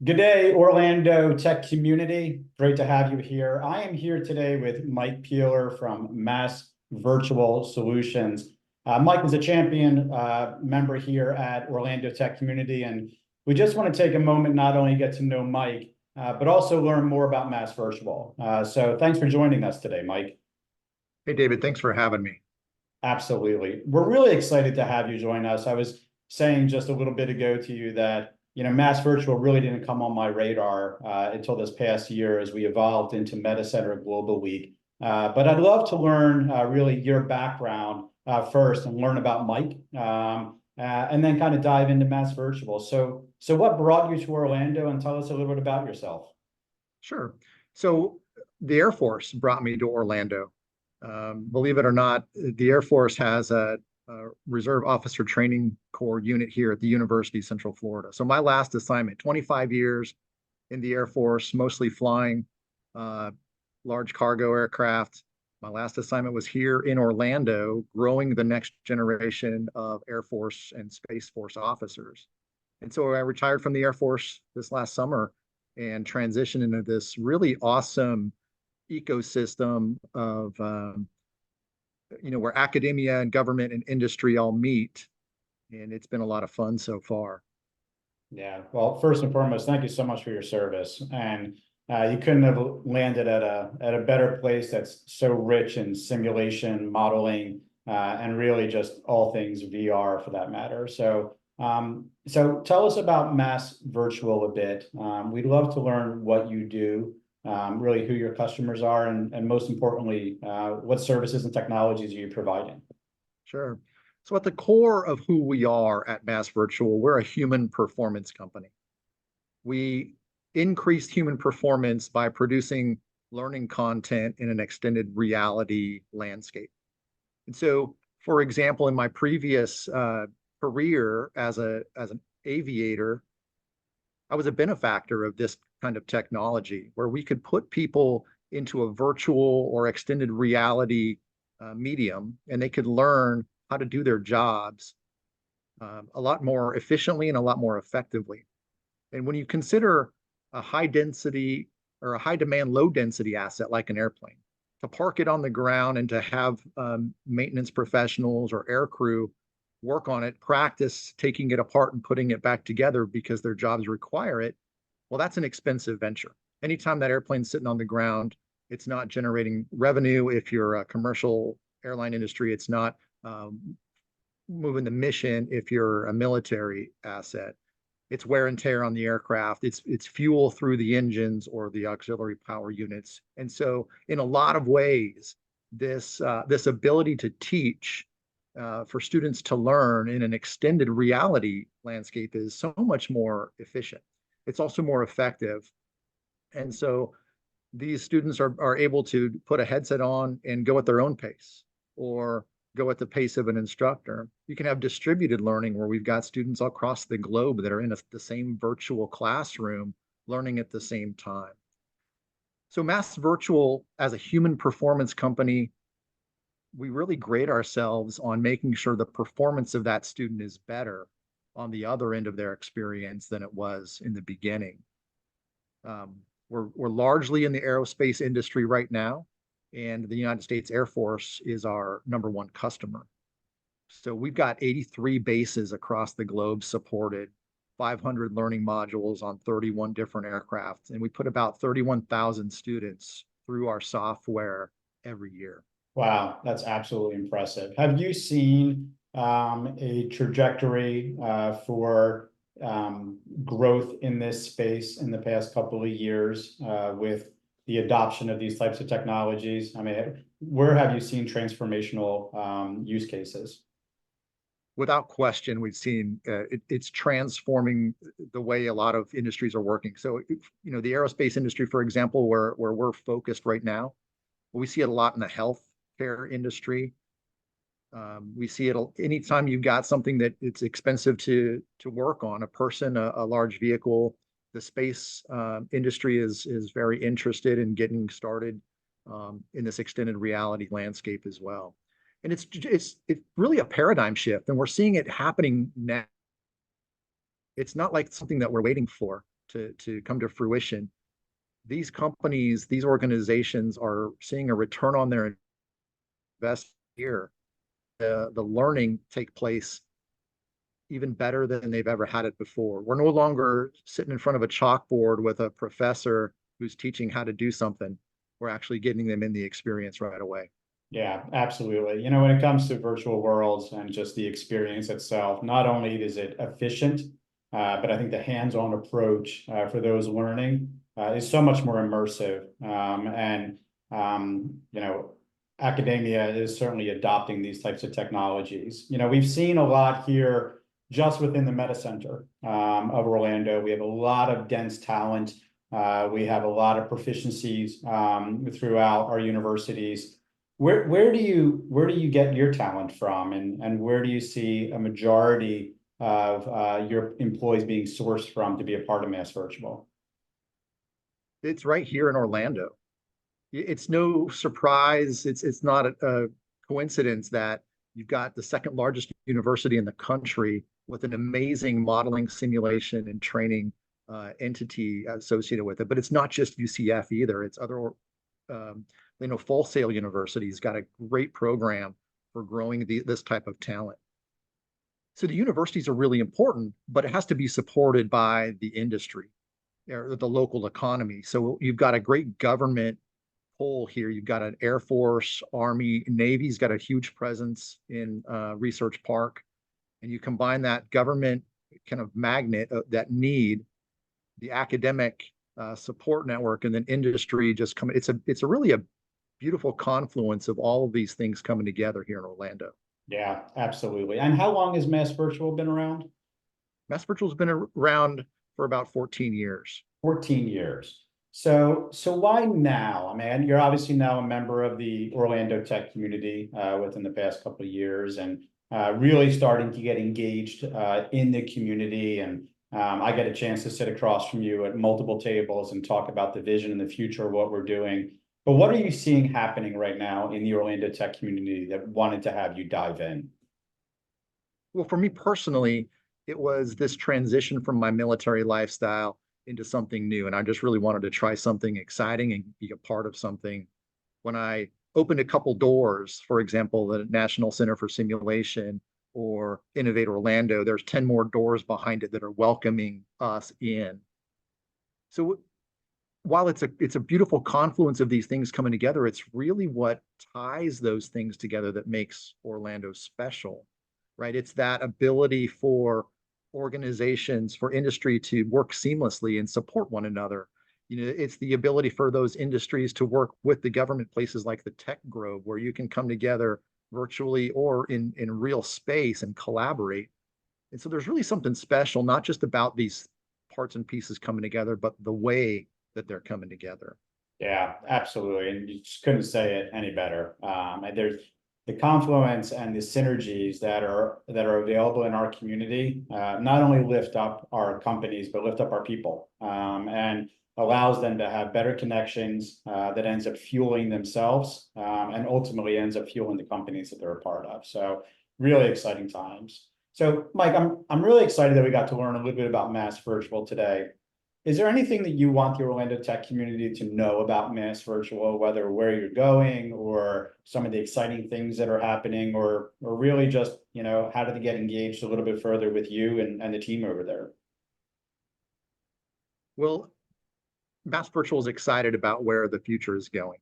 Good day, Orlando tech community. Great to have you here. I am here today with Mike Peeler from Mass Virtual Solutions. Mike is a champion member here at Orlando Tech Community, and we just want to take a moment not only get to know Mike, but also learn more about Mass Virtual. So thanks for joining us today, Mike. Hey, David, thanks for having me. Absolutely. We're really excited to have you join us. I was saying just a little bit ago to you that, Mass Virtual really didn't come on my radar until this past year as we evolved into Meta Center Global Week. But I'd love to learn really your background first and learn about Mike, and then kind of dive into Mass Virtual. So what brought you to Orlando, and tell us a little bit about yourself. Sure. So the Air Force brought me to Orlando. Believe it or not, the Air Force has a Reserve Officer Training Corps unit here at the University of Central Florida. So my last assignment, 25 years in the Air Force, mostly flying uh, large cargo aircraft. My last assignment was here in Orlando, growing the next generation of Air Force and Space Force officers. And so I retired from the Air Force this last summer and transitioned into this really awesome ecosystem of, where academia and government and industry all meet. And it's been a lot of fun so far. Yeah, well, first and foremost, thank you so much for your service. And you couldn't have landed at a better place that's so rich in simulation, modeling, and really just all things VR for that matter. So tell us about Mass Virtual a bit. We'd love to learn what you do, really who your customers are, and most importantly, what services and technologies are you providing? Sure. So at the core of who we are at Mass Virtual, we're a human performance company. We increased human performance by producing learning content in an extended reality landscape. And so, for example, in my previous career as an aviator, I was a benefactor of this kind of technology where we could put people into a virtual or extended reality medium, and they could learn how to do their jobs a lot more efficiently and a lot more effectively. And when you consider a high density or a high demand, low density asset like an airplane, to park it on the ground and to have maintenance professionals or air crew work on it, practice taking it apart and putting it back together because their jobs require it, well, that's an expensive venture. Anytime that airplane's sitting on the ground, it's not generating revenue. If you're a commercial airline industry, it's not moving the mission. If you're a military asset, it's wear and tear on the aircraft. It's fuel through the engines or the auxiliary power units. And so, in a lot of ways, this ability to teach for students to learn in an extended reality landscape is so much more efficient. It's also more effective. And so these students are able to put a headset on and go at their own pace or go at the pace of an instructor. You can have distributed learning where we've got students across the globe that are in the same virtual classroom learning at the same time. So Mass Virtual, as a human performance company, we really grade ourselves on making sure the performance of that student is better on the other end of their experience than it was in the beginning. We're largely in the aerospace industry right now, and the United States Air Force is our number one customer. So we've got 83 bases across the globe supported, 500 learning modules on 31 different aircraft, and we put about 31,000 students through our software every year. Wow, that's absolutely impressive. Have you seen a trajectory for growth in this space in the past couple of years with the adoption of these types of technologies? I mean, where have you seen transformational use cases? Without question, we've seen it's transforming the way a lot of industries are working. So, the aerospace industry, for example, where we're focused right now, we see it a lot in the healthcare industry. We see it anytime you've got something that it's expensive to work on, a person, a large vehicle. The space industry is very interested in getting started in this extended reality landscape as well. And it's really a paradigm shift, and we're seeing it happening now. It's not like something that we're waiting for. to come to fruition, these companies, these organizations are seeing a return on their investment here. The learning take place even better than they've ever had it before. We're no longer sitting in front of a chalkboard with a professor who's teaching how to do something. We're actually getting them in the experience right away. Yeah, absolutely. You know, when it comes to virtual worlds and just the experience itself, not only is it efficient, but I think the hands-on approach for those learning is so much more immersive. You know, academia is certainly adopting these types of technologies. You know, we've seen a lot here just within the Meta Center of Orlando. We have a lot of dense talent. We have a lot of proficiencies throughout our universities. Where do you get your talent from, and where do you see a majority of your employees being sourced from to be a part of Mass Virtual? It's right here in Orlando. It's no surprise. It's not a coincidence that you've got the second largest university in the country with an amazing modeling, simulation, and training entity associated with it. But it's not just UCF either. It's other Full Sail University's got a great program for growing this type of talent. So the universities are really important, but it has to be supported by the industry or the local economy. So you've got a great government pull here. You've got an Air Force, Army, Navy's got a huge presence in Research Park. And you combine that government kind of magnet, that need, the academic support network, and then industry just coming. It's a really a beautiful confluence of all of these things coming together here in Orlando. Yeah, absolutely. And how long has Mass Virtual been around? Mass Virtual's been around for about 14 years. 14 years. So why now? I mean, you're obviously now a member of the Orlando tech community within the past couple of years, and really starting to get engaged in the community. And I get a chance to sit across from you at multiple tables and talk about the vision and the future of what we're doing. But what are you seeing happening right now in the Orlando tech community that wanted to have you dive in? Well, for me personally, it was this transition from my military lifestyle into something new. And I just really wanted to try something exciting and be a part of something. When I opened a couple doors, for example, the National Center for Simulation or Innovate Orlando, there's 10 more doors behind it that are welcoming us in. So while it's a beautiful confluence of these things coming together, it's really what ties those things together that makes Orlando special, right? It's that ability for organizations, for industry to work seamlessly and support one another. You know, it's the ability for those industries to work with the government, places like the Tech Grove, where you can come together virtually or in real space and collaborate. And so there's really something special, not just about these parts and pieces coming together, but the way that they're coming together. Yeah, absolutely. And you just couldn't say it any better. And there's the confluence and the synergies that are available in our community, not only lift up our companies, but lift up our people, and allows them to have better connections that ends up fueling themselves, and ultimately ends up fueling the companies that they're a part of. So really exciting times. So Mike, I'm really excited that we got to learn a little bit about Mass Virtual today. Is there anything that you want the Orlando tech community to know about Mass Virtual, whether where you're going or some of the exciting things that are happening, or really just, you know, how do they get engaged a little bit further with you and the team over there? Well, Mass Virtual is excited about where the future is going.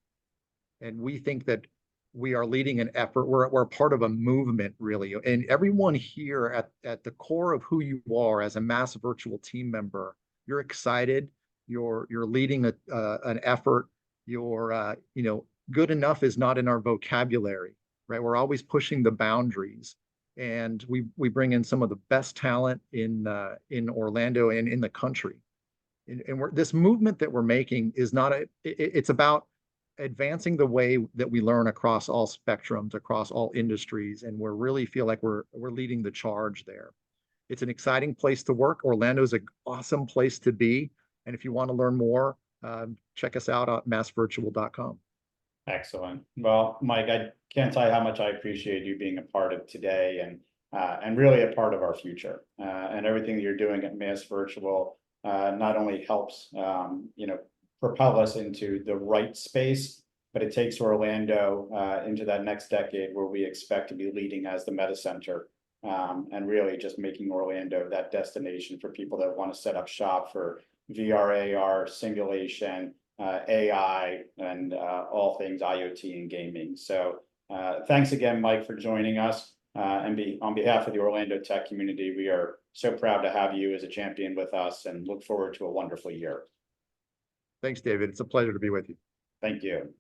And we think that we are leading an effort. We're part of a movement, really. And everyone here at the core of who you are as a Mass Virtual team member, you're excited, you're leading an effort, good enough is not in our vocabulary, right? We're always pushing the boundaries. And we bring in some of the best talent in Orlando and in the country. And this movement that we're making is not it's about advancing the way that we learn across all spectrums, across all industries, and we really feel like we're leading the charge there. It's an exciting place to work. Orlando's an awesome place to be. And if you want to learn more, check us out at massvirtual.com. Excellent. Well, Mike, I can't tell you how much I appreciate you being a part of today and really a part of our future, and everything that you're doing at Mass Virtual. not only helps, propel us into the right space, but it takes Orlando into that next decade where we expect to be leading as the meta center, and really just making Orlando that destination for people that want to set up shop for VR, AR, simulation, AI, and all things IoT and gaming. So thanks again, Mike, for joining us. On behalf of the Orlando tech community, we are so proud to have you as a champion with us and look forward to a wonderful year. Thanks, David. It's a pleasure to be with you. Thank you.